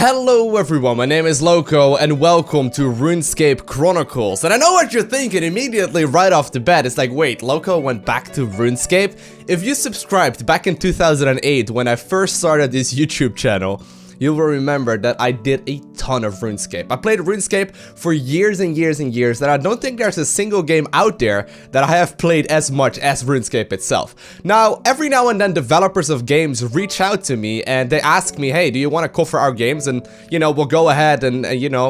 Hello everyone, my name is Lowko and welcome to RuneScape Chronicles. And I know what you're thinking immediately right off the bat. It's like, wait, Lowko went back to RuneScape? If you subscribed back in 2008 when I first started this YouTube channel, you will remember that I did a ton of RuneScape. I played RuneScape for years and years and years, and I don't think there's a single game out there that I have played as much as RuneScape itself. Now, every now and then developers of games reach out to me and they ask me, hey, do you want to cover our games? And, you know, we'll go ahead and,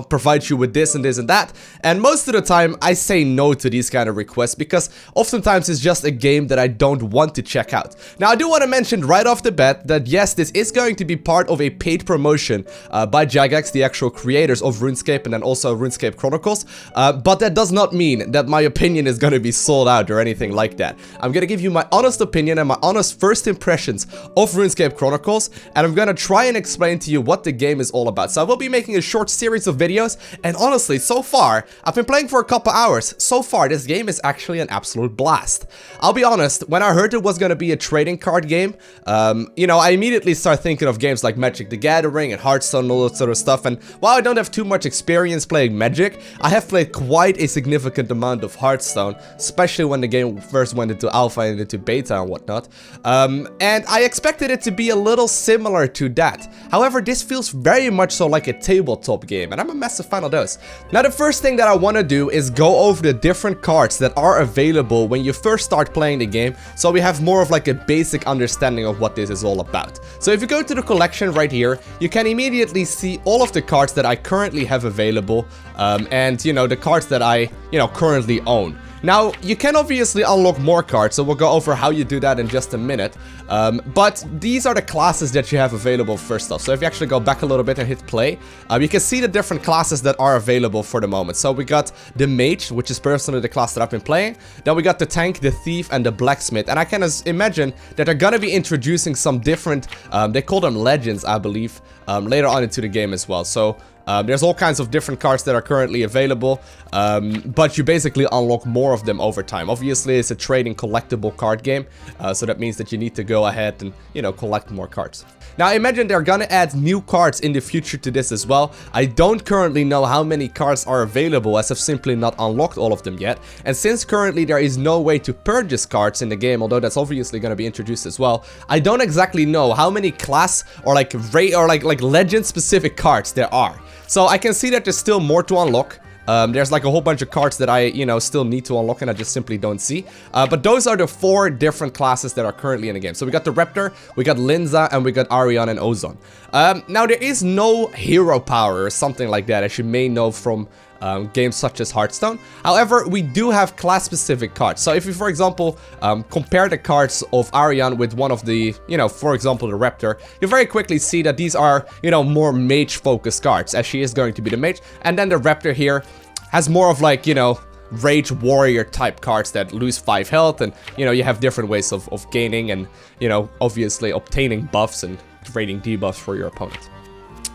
provide you with this and this and that. And most of the time, I say no to these kind of requests because oftentimes it's just a game that I don't want to check out. Now, I do want to mention right off the bat that yes, this is going to be part of a paid promotion by JaGeX, the actual creators of RuneScape and then also RuneScape Chronicles, but that does not mean that my opinion is going to be sold out or anything like that. I'm going to give you my honest opinion and my honest first impressions of RuneScape Chronicles, and I'm going to try and explain to you what the game is all about. So I will be making a short series of videos, and honestly, so far, I've been playing for a couple hours. So far, this game is actually an absolute blast. I'll be honest, when I heard it was going to be a trading card game, I immediately started thinking of games like Magic the Gathering and Hearthstone and all that sort of stuff. And while I don't have too much experience playing Magic, I have played quite a significant amount of Hearthstone, especially when the game first went into alpha and into beta and whatnot. And I expected it to be a little similar to that. However, this feels very much so like a tabletop game, and I'm a massive fan of those. Now, the first thing that I want to do is go over the different cards that are available when you first start playing the game, so we have more of like a basic understanding of what this is all about. So if you go to the collection right here, you can immediately see all of the cards that I currently have available, and the cards that I currently own. Now, you can obviously unlock more cards, so we'll go over how you do that in just a minute. But these are the classes that you have available first off. So if you actually go back a little bit and hit play, you can see the different classes that are available for the moment. So we got the Mage, which is personally the class that I've been playing. Then we got the Tank, the Thief, and the Blacksmith. And I can imagine that they're gonna be introducing some different, they call them Legends, I believe, later on into the game as well. So there's all kinds of different cards that are currently available, but you basically unlock more of them over time. Obviously, it's a trading collectible card game, so that means that you need to go ahead and, collect more cards. Now, I imagine they're gonna add new cards in the future to this as well. I don't currently know how many cards are available, as I've simply not unlocked all of them yet. And since currently there is no way to purchase cards in the game, although that's obviously gonna be introduced as well, I don't exactly know how many class or like legend specific cards there are. So I can see that there's still more to unlock. There's like a whole bunch of cards that I, still need to unlock and I just simply don't see. But those are the 4 different classes that are currently in the game. So we got the Raptor, we got Linza, and we got Arion and Ozon. Now there is no hero power or something like that, as you may know from games such as Hearthstone. However, we do have class-specific cards. So if you, for example, compare the cards of Arion with one of the, for example, the Raptor, you very quickly see that these are, more mage-focused cards, as she is going to be the mage. And then the Raptor here has more of like, rage warrior type cards that lose 5 health, and, you have different ways of gaining and, obviously obtaining buffs and trading debuffs for your opponent.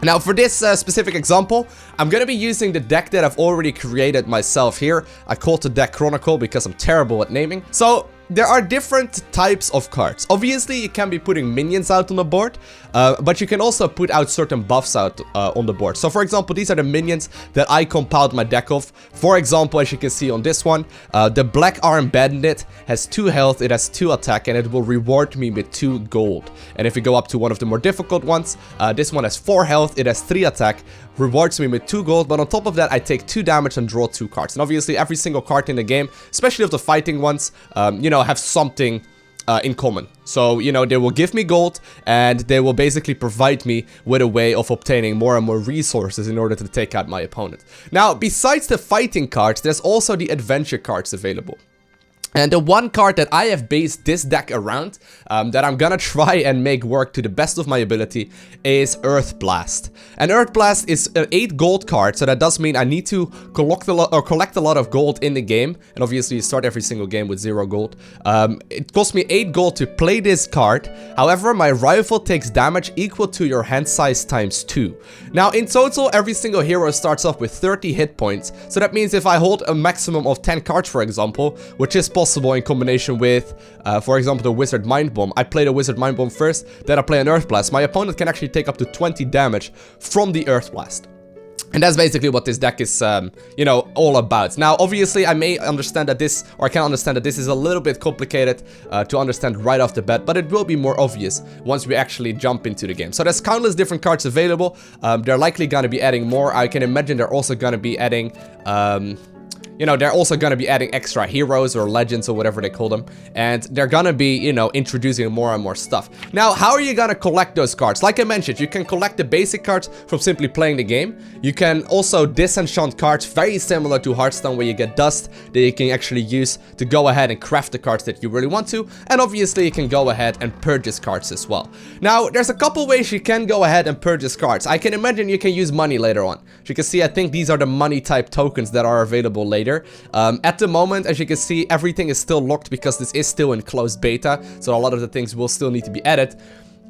Now, for this specific example, I'm going to be using the deck that I've already created myself here. I called the deck Chronicle because I'm terrible at naming. So, there are different types of cards. Obviously, you can be putting minions out on the board, but you can also put out certain buffs out on the board. So, for example, these are the minions that I compiled my deck of. For example, as you can see on this one, the Black Arm Bandit has 2 health, it has 2 attack, and it will reward me with 2 gold. And if you go up to one of the more difficult ones, this one has 4 health, it has 3 attack, rewards me with 2 gold, but on top of that, I take 2 damage and draw 2 cards. And obviously, every single card in the game, especially of the fighting ones, have something in common. So, they will give me gold, and they will basically provide me with a way of obtaining more and more resources in order to take out my opponent. Now, besides the fighting cards, there's also the adventure cards available. And the one card that I have based this deck around, that I'm gonna try and make work to the best of my ability, is Earth Blast. And Earth Blast is an 8 gold card, so that does mean I need to collect a lot of gold in the game. And obviously you start every single game with 0 gold. It costs me 8 gold to play this card. However, my rival takes damage equal to your hand size times 2. Now, in total, every single hero starts off with 30 hit points. So that means if I hold a maximum of 10 cards, for example, which is possible possible in combination with, for example, the Wizard Mind Bomb. I play the Wizard Mind Bomb first, then I play an Earth Blast. My opponent can actually take up to 20 damage from the Earth Blast. And that's basically what this deck is, you know, all about. Now, obviously, I may understand that this, or I can understand that this is a little bit complicated to understand right off the bat, but it will be more obvious once we actually jump into the game. So there's countless different cards available. They're likely going to be adding more. I can imagine they're also going to be adding... you know, they're also going to be adding extra heroes or legends or whatever they call them. And they're going to be, you know, introducing more and more stuff. Now, how are you going to collect those cards? Like I mentioned, you can collect the basic cards from simply playing the game. You can also disenchant cards, very similar to Hearthstone, where you get dust that you can actually use to go ahead and craft the cards that you really want to. And obviously, you can go ahead and purchase cards as well. Now, there's a couple ways you can go ahead and purchase cards. I can imagine you can use money later on. As you can see, I think these are the money type tokens that are available later. At the moment, as you can see, everything is still locked because this is still in closed beta, so a lot of the things will still need to be added.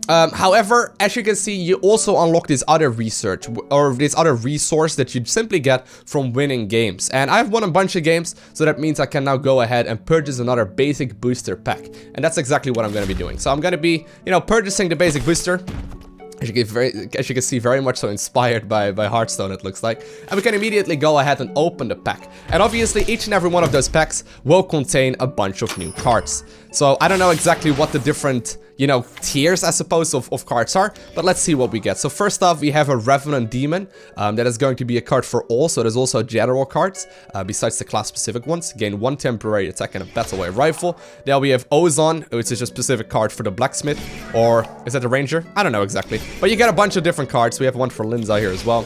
However, as you can see, you also unlock this other research, or this other resource that you simply get from winning games. And I've won a bunch of games, so that means I can now go ahead and purchase another basic booster pack. And that's exactly what I'm going to be doing. So I'm going to be, you know, purchasing the basic booster. As you can see, very much so inspired by Hearthstone, it looks like. And we can immediately go ahead and open the pack. And obviously, each and every one of those packs will contain a bunch of new cards. So I don't know exactly what the different, you know, tiers, I suppose, of cards are. But let's see what we get. So first off, we have a Revenant Demon. That is going to be a card for all. So there's also general cards, besides the class-specific ones. Gain 1 temporary attack and a Battle Way Rifle. Then we have Ozone, which is a specific card for the Blacksmith. Or is that a Ranger? I don't know exactly. But you get a bunch of different cards. We have one for Linza here as well.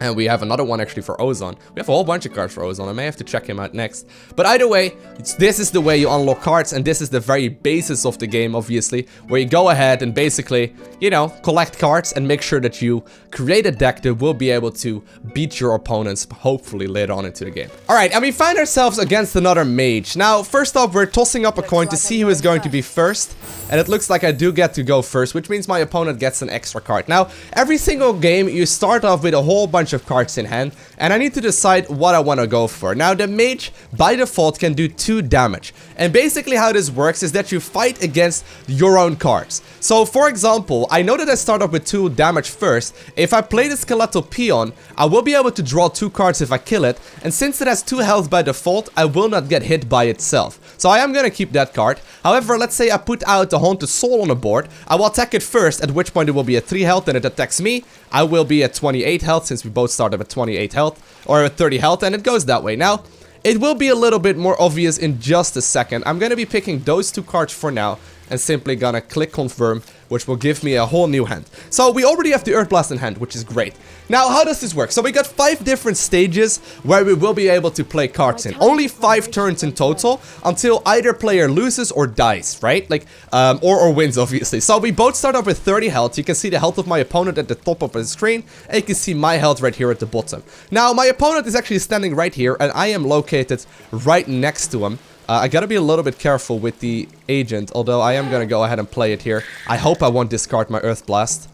And we have another one actually for Ozone. We have a whole bunch of cards for Ozone. I may have to check him out next. But either way, this is the way you unlock cards. And this is the very basis of the game, obviously. Where you go ahead and basically, you know, collect cards and make sure that you create a deck that will be able to beat your opponents, hopefully later on into the game. Alright, and we find ourselves against another mage. Now, first off, we're tossing up a coin to see who is going to be first. And it looks like I do get to go first, which means my opponent gets an extra card. Now, every single game, you start off with a whole bunch of cards in hand, and I need to decide what I want to go for. Now, the mage, by default, can do 2 damage. And basically how this works is that you fight against your own cards. So, for example, I know that I start off with 2 damage first. If I play the Skeletal Peon, I will be able to draw 2 cards if I kill it, and since it has 2 health by default, I will not get hit by itself. So I am going to keep that card. However, let's say I put out the Haunted Soul on the board. I will attack it first, at which point it will be at 3 health and it attacks me. I will be at 28 health since we both started at 28 health, or at 30 health, and it goes that way. Now, it will be a little bit more obvious in just a second. I'm going to be picking those 2 cards for now and simply gonna click confirm, which will give me a whole new hand. So we already have the Earth Blast in hand, which is great. Now, how does this work? So we got 5 different stages where we will be able to play cards in. Only 5 turns in total until either player loses or dies, right? Like, or wins, obviously. So we both start off with 30 health. You can see the health of my opponent at the top of the screen, and you can see my health right here at the bottom. Now, my opponent is actually standing right here, and I am located right next to him. I gotta be a little bit careful with the agent, although I am gonna go ahead and play it here. I hope I won't discard my Earth Blast.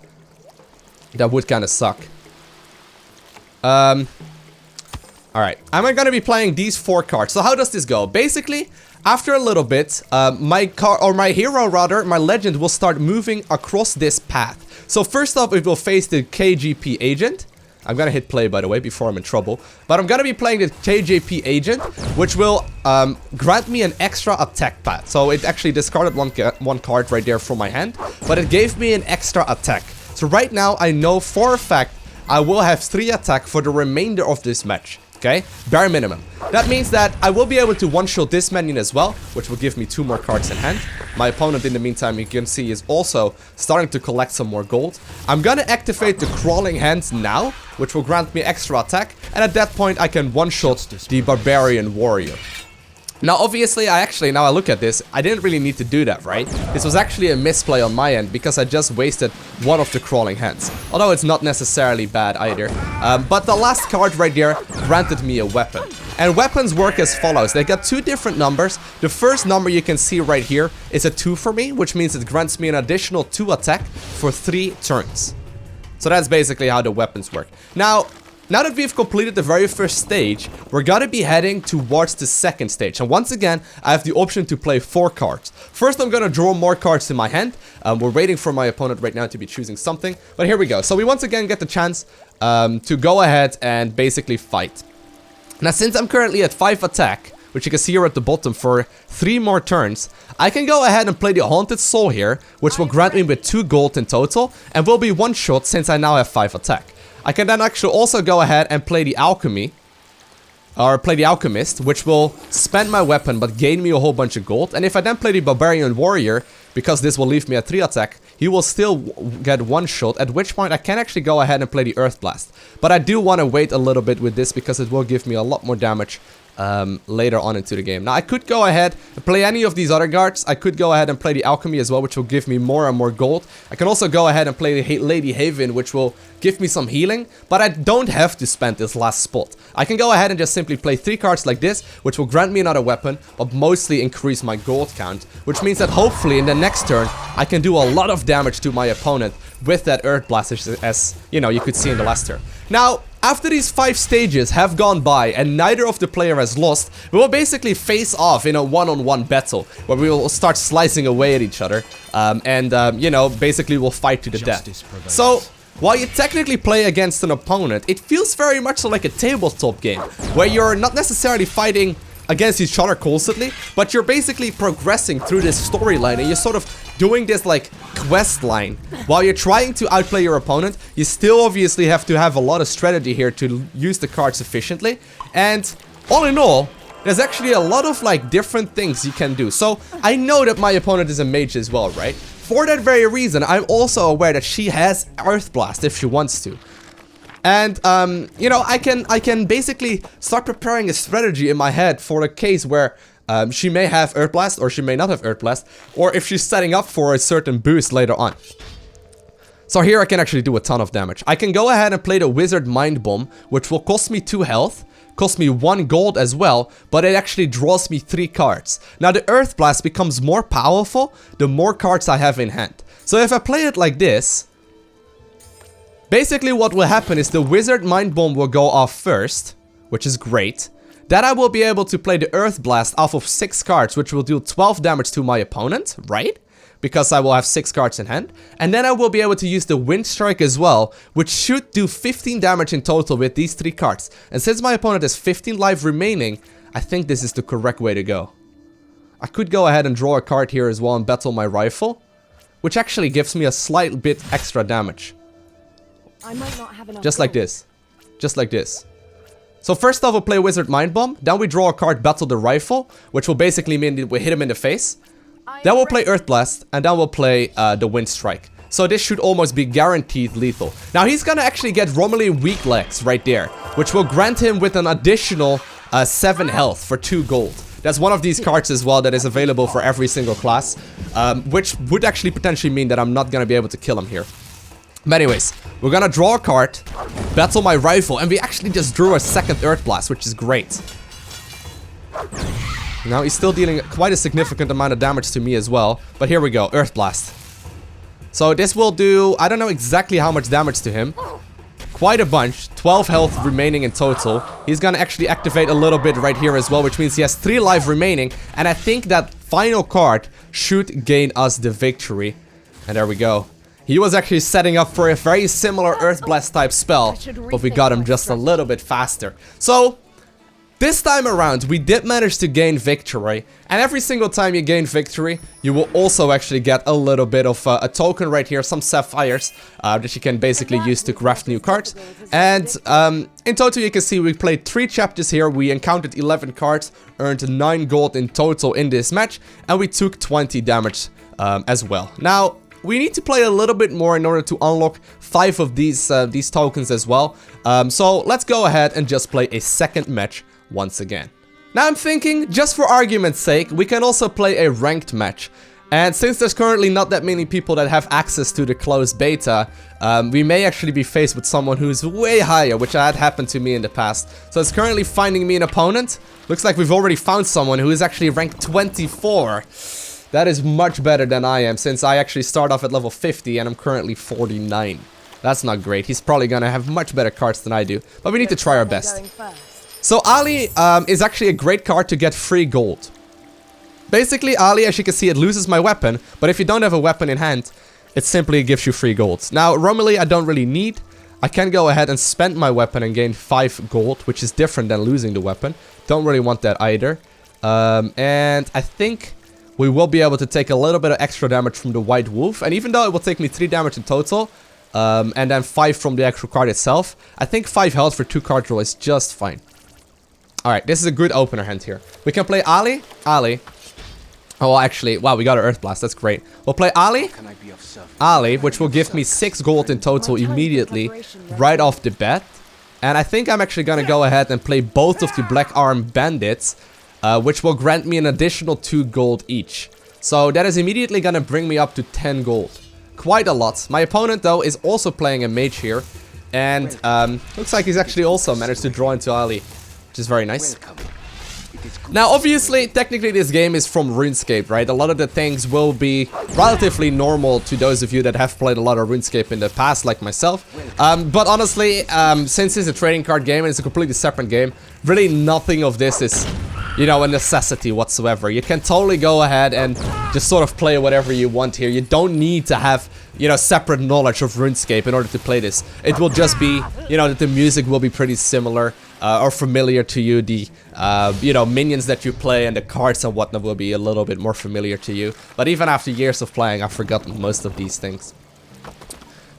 That would kind of suck. Alright, I'm gonna be playing these 4 cards. So how does this go? Basically, after a little bit, my hero, my legend, will start moving across this path. So first off, it will face the KGP agent. I'm gonna hit play, by the way, before I'm in trouble. But I'm gonna be playing the KJP agent, which will grant me an extra attack path. So it actually discarded one card right there from my hand, but it gave me an extra attack. So right now, I know for a fact I will have 3 attack for the remainder of this match. Okay, bare minimum. That means that I will be able to one-shot this minion as well, which will give me 2 more cards in hand. My opponent, in the meantime, you can see, is also starting to collect some more gold. I'm gonna activate the Crawling Hands now, which will grant me extra attack, and at that point I can one-shot the Barbarian Warrior. Now, obviously, now I look at this, I didn't really need to do that, right? This was actually a misplay on my end because I just wasted one of the Crawling Hands. Although it's not necessarily bad either. But the last card right there granted me a weapon. And weapons work as follows. They got 2 different numbers. The first number you can see right here is a 2 for me, which means it grants me an additional 2 attack for 3 turns. So that's basically how the weapons work. Now, now that we've completed the very first stage, we're gonna be heading towards the second stage. And once again, I have the option to play 4 cards. First, I'm gonna draw more cards in my hand. We're waiting for my opponent right now to be choosing something. But here we go. So we once again get the chance to go ahead and basically fight. Now, since I'm currently at 5 attack, which you can see here at the bottom, for 3 more turns, I can go ahead and play the Haunted Soul here, which will grant me with 2 gold in total, and will be 1 shot since I now have 5 attack. I can then actually also go ahead and play the Alchemy, or play the Alchemist, which will spend my weapon but gain me a whole bunch of gold. And if I then play the Barbarian Warrior, because this will leave me at 3 attack, he will still get 1 shot, at which point I can actually go ahead and play the Earth Blast. But I do want to wait a little bit with this, because it will give me a lot more damage later on into the game. Now, I could go ahead and play any of these other guards. I could go ahead and play the Alchemy as well, which will give me more and more gold. I can also go ahead and play the Lady Haven, which will give me some healing, but I don't have to spend this last spot. I can go ahead and just simply play 3 cards like this, which will grant me another weapon, but mostly increase my gold count, which means that hopefully in the next turn, I can do a lot of damage to my opponent with that Earth Blast, as you know, you could see in the last turn. Now, after these 5 stages have gone by and neither of the player has lost, we will basically face off in a one-on-one battle where we will start slicing away at each other, you know, basically we'll fight to the death. So, while you technically play against an opponent, it feels very much like a tabletop game, where you're not necessarily fighting against each other constantly, but you're basically progressing through this storyline, and you're sort of doing this like quest line. While you're trying to outplay your opponent, you still obviously have to have a lot of strategy here to use the cards efficiently. And all in all, there's actually a lot of like different things you can do. So I know that my opponent is a mage as well, right? For that very reason, I'm also aware that she has Earth Blast if she wants to. And, you know, I can basically start preparing a strategy in my head for a case where she may have Earth Blast or she may not have Earth Blast, or if she's setting up for a certain boost later on. So here I can actually do a ton of damage. I can go ahead and play the Wizard Mind Bomb, which will cost me 2 health, cost me 1 gold as well, but it actually draws me 3 cards. Now the Earth Blast becomes more powerful the more cards I have in hand. So if I play it like this, basically what will happen is the Wizard Mind Bomb will go off first, which is great. Then I will be able to play the Earth Blast off of 6 cards, which will do 12 damage to my opponent, right? Because I will have 6 cards in hand. And then I will be able to use the Wind Strike as well, which should do 15 damage in total with these 3 cards. And since my opponent has 15 life remaining, I think this is the correct way to go. I could go ahead and draw a card here as well and battle my rifle, which actually gives me a slight bit extra damage. I might not have enough just like this. Just like this. So first off, we'll play Wizard Mind Bomb. Then we draw a card, Battle the Rifle, which will basically mean that we hit him in the face. Then we'll play Earth Blast, and then we'll play the Wind Strike. So this should almost be guaranteed lethal. Now he's gonna actually get Romillion Weak Legs right there, which will grant him with an additional 7 health for 2 gold. That's one of these cards as well that is available for every single class, which would actually potentially mean that I'm not gonna be able to kill him here. But anyways, we're gonna draw a card, battle my rifle, and we actually just drew a second Earth Blast, which is great. Now he's still dealing quite a significant amount of damage to me as well, but here we go, Earth Blast. So this will do, I don't know exactly how much damage to him. Quite a bunch, 12 health remaining in total. He's gonna actually activate a little bit right here as well, which means he has 3 life remaining, and I think that final card should gain us the victory. And there we go. He was actually setting up for a very similar Earth Blast type spell, but we got him just a little bit faster. So, this time around, we did manage to gain victory, and every single time you gain victory, you will also actually get a little bit of a token right here, some sapphires, that you can basically use to craft new cards. And in total, you can see we played 3 chapters here, we encountered 11 cards, earned 9 gold in total in this match, and we took 20 damage as well. Now, we need to play a little bit more in order to unlock 5 of these tokens as well. So let's go ahead and just play a second match once again. Now I'm thinking, just for argument's sake, we can also play a ranked match. And since there's currently not that many people that have access to the closed beta, we may actually be faced with someone who's way higher, which had happened to me in the past. So it's currently finding me an opponent. Looks like we've already found someone who is actually ranked 24. That is much better than I am, since I actually start off at level 50 and I'm currently 49. That's not great. He's probably gonna have much better cards than I do. But we need to try our best. So Ali is actually a great card to get free gold. Basically, Ali, as you can see, it loses my weapon. But if you don't have a weapon in hand, it simply gives you free gold. Now, Romilly, I don't really need. I can go ahead and spend my weapon and gain 5 gold, which is different than losing the weapon. Don't really want that either. And I think we will be able to take a little bit of extra damage from the White Wolf. And even though it will take me 3 damage in total, and then 5 from the actual card itself, I think 5 health for 2 card draw is just fine. Alright, this is a good opener hand here. We can play Ali. Oh, actually, wow, we got an Earth Blast. That's great. We'll play Ali, which will give me 6 gold in total immediately, right off the bat. And I think I'm actually gonna go ahead and play both of the Black Arm Bandits, which will grant me an additional 2 gold each. So that is immediately gonna bring me up to 10 gold. Quite a lot. My opponent, though, is also playing a mage here. And looks like he's actually also managed to draw into Ali, which is very nice. Now, obviously, technically this game is from RuneScape, right? A lot of the things will be relatively normal to those of you that have played a lot of RuneScape in the past, like myself. But honestly, since it's a trading card game and it's a completely separate game, really nothing of this is, you know, a necessity whatsoever. You can totally go ahead and just sort of play whatever you want here. You don't need to have, you know, separate knowledge of RuneScape in order to play this. It will just be, you know, that the music will be pretty similar. Or familiar to you, the you know, minions that you play and the cards and whatnot will be a little bit more familiar to you. But even after years of playing, I've forgotten most of these things.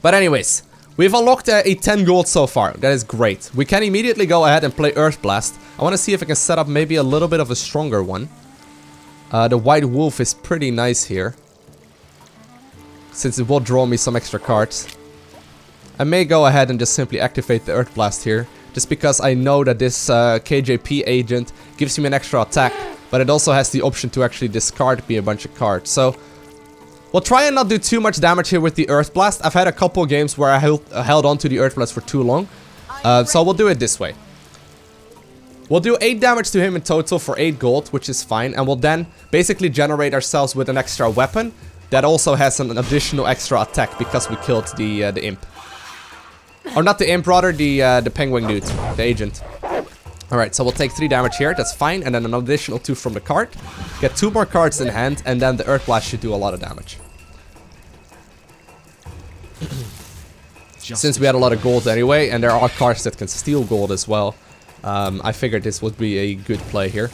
But anyways, we've unlocked a 10 gold so far. That is great. We can immediately go ahead and play Earth Blast. I want to see if I can set up maybe a little bit of a stronger one. The White Wolf is pretty nice here, since it will draw me some extra cards. I may go ahead and just simply activate the Earth Blast here, just because I know that this KJP agent gives me an extra attack, but it also has the option to actually discard me a bunch of cards. So we'll try and not do too much damage here with the Earth Blast. I've had a couple games where I held on to the Earth Blast for too long, so we'll do it this way. We'll do 8 damage to him in total for 8 gold, which is fine, and we'll then basically generate ourselves with an extra weapon that also has an additional extra attack because we killed the imp. Or not the imp, rather the penguin dude, the agent. Alright, so we'll take 3 damage here, that's fine, and then an additional 2 from the card. Get 2 more cards in hand, and then the Earth Blast should do a lot of damage. Since we had a lot of gold anyway, and there are cards that can steal gold as well, I figured this would be a good play here.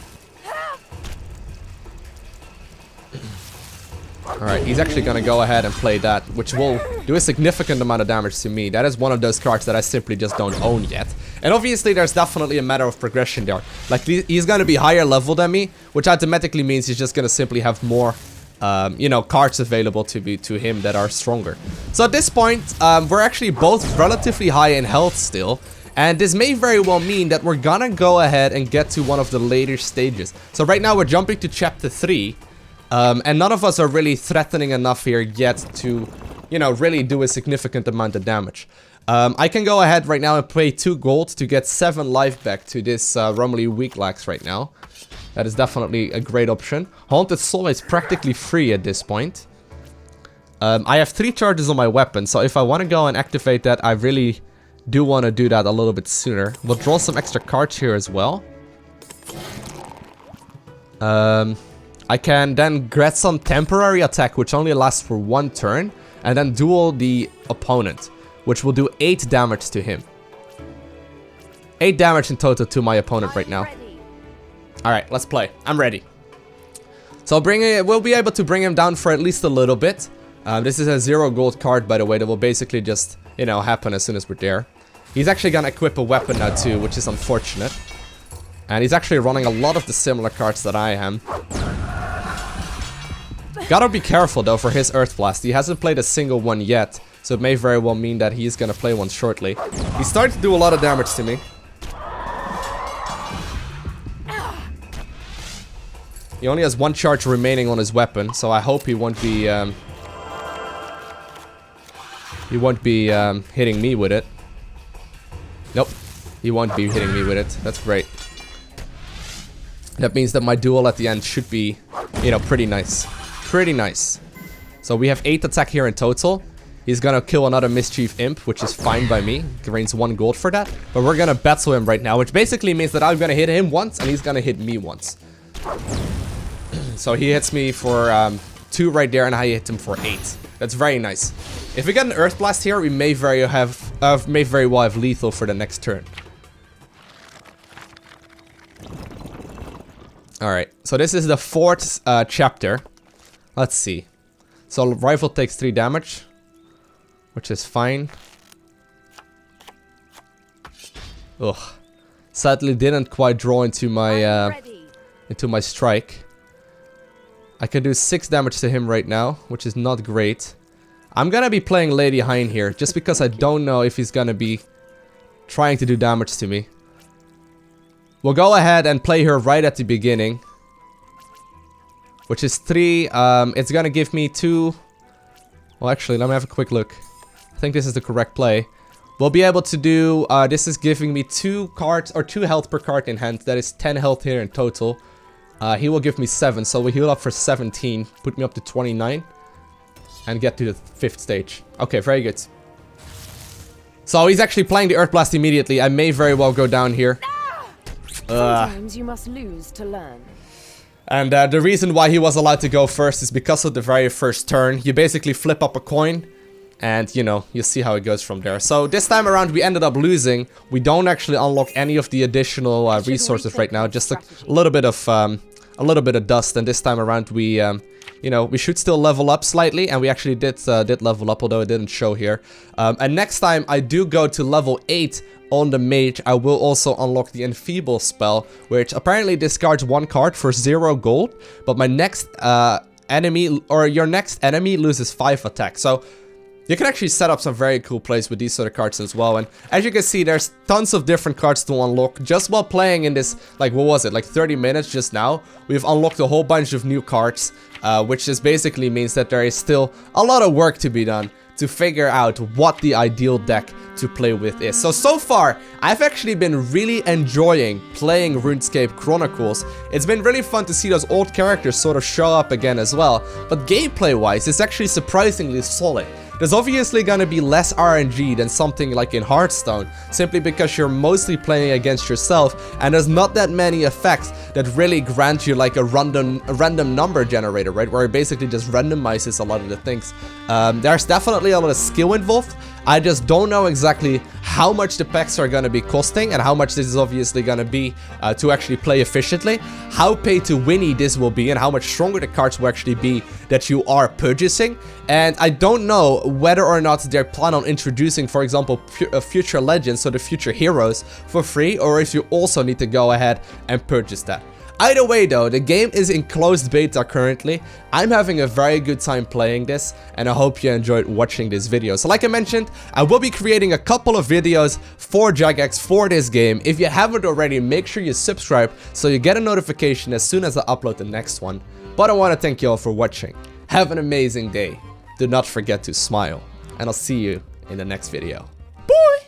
Alright, he's actually gonna go ahead and play that, which will do a significant amount of damage to me. That is one of those cards that I simply just don't own yet. And obviously there's definitely a matter of progression there. Like, he's gonna be higher level than me, which automatically means he's just gonna simply have more, you know, cards available to him that are stronger. So at this point, we're actually both relatively high in health still. And this may very well mean that we're gonna go ahead and get to one of the later stages. So right now we're jumping to chapter 3. And none of us are really threatening enough here yet to, you know, really do a significant amount of damage. I can go ahead right now and pay 2 gold to get 7 life back to this Romilly weak lax right now. That is definitely a great option. Haunted Soul is practically free at this point. I have 3 charges on my weapon, so if I want to go and activate that, I really do want to do that a little bit sooner. We'll draw some extra cards here as well. I can then get some temporary attack, which only lasts for 1 turn, and then duel the opponent, which will do 8 damage to him. 8 damage in total to my opponent right now. Alright, let's play. I'm ready. So we'll be able to bring him down for at least a little bit. This is a 0 gold card, by the way, that will basically just, you know, happen as soon as we're there. He's actually gonna equip a weapon now too, which is unfortunate. And he's actually running a lot of the similar cards that I am. Gotta be careful though for his Earth Blast. He hasn't played a single one yet, so it may very well mean that he's gonna play one shortly. He's starting to do a lot of damage to me. He only has 1 charge remaining on his weapon, so I hope he won't be hitting me with it. Nope, he won't be hitting me with it. That's great. That means that my duel at the end should be, you know, pretty nice. Pretty nice. So we have 8 attack here in total. He's gonna kill another Mischief Imp, which is fine by me. Gains 1 gold for that. But we're gonna battle him right now, which basically means that I'm gonna hit him once and he's gonna hit me once. So he hits me for 2 right there, and I hit him for 8. That's very nice. If we get an Earth Blast here, we may very well have lethal for the next turn. Alright, so this is the 4th chapter. Let's see. So rifle takes 3 damage, which is fine. Ugh. Sadly didn't quite draw into my strike. I can do 6 damage to him right now, which is not great. I'm gonna be playing Lady Hein here, just because I don't know if he's gonna be trying to do damage to me. We'll go ahead and play her right at the beginning, which is 3. It's gonna give me 2. Well, actually, let me have a quick look. I think this is the correct play. We'll be able to do, this is giving me 2 cards, or 2 health per card in hand. That is 10 health here in total. He will give me 7, so we heal up for 17, put me up to 29, and get to the 5th stage. Okay, very good. So he's actually playing the Earth Blast immediately. I may very well go down here. Sometimes you must lose to learn. And the reason why he was allowed to go first is because of the very first turn. You basically flip up a coin, and you know, you see how it goes from there. So this time around we ended up losing. We don't actually unlock any of the additional resources right now, just a little bit of dust. And this time around we you know, we should still level up slightly, and we actually did level up, although it didn't show here. And next time I do go to level 8 on the mage, I will also unlock the Enfeeble spell, which apparently discards 1 card for 0 gold, but my next enemy, or your next enemy, loses 5 attack. So you can actually set up some very cool plays with these sort of cards as well. And as you can see, there's tons of different cards to unlock. Just while playing in this, like, what was it, like 30 minutes just now, we've unlocked a whole bunch of new cards, which just basically means that there is still a lot of work to be done to figure out what the ideal deck to play with is. So far, I've actually been really enjoying playing RuneScape Chronicles. It's been really fun to see those old characters sort of show up again as well. But gameplay-wise, it's actually surprisingly solid. There's obviously gonna be less RNG than something like in Hearthstone, simply because you're mostly playing against yourself, and there's not that many effects that really grant you like a random number generator, right? Where it basically just randomizes a lot of the things. There's definitely a lot of skill involved. I just don't know exactly how much the packs are gonna be costing, and how much this is obviously gonna be to actually play efficiently, how pay to winny this will be, and how much stronger the cards will actually be that you are purchasing. And I don't know whether or not they plan on introducing, for example, future legends, so the future heroes, for free, or if you also need to go ahead and purchase that. Either way though, the game is in closed beta currently. I'm having a very good time playing this, and I hope you enjoyed watching this video. So like I mentioned, I will be creating a couple of videos for JaGeX for this game. If you haven't already, make sure you subscribe so you get a notification as soon as I upload the next one. But I want to thank you all for watching. Have an amazing day. Do not forget to smile, and I'll see you in the next video.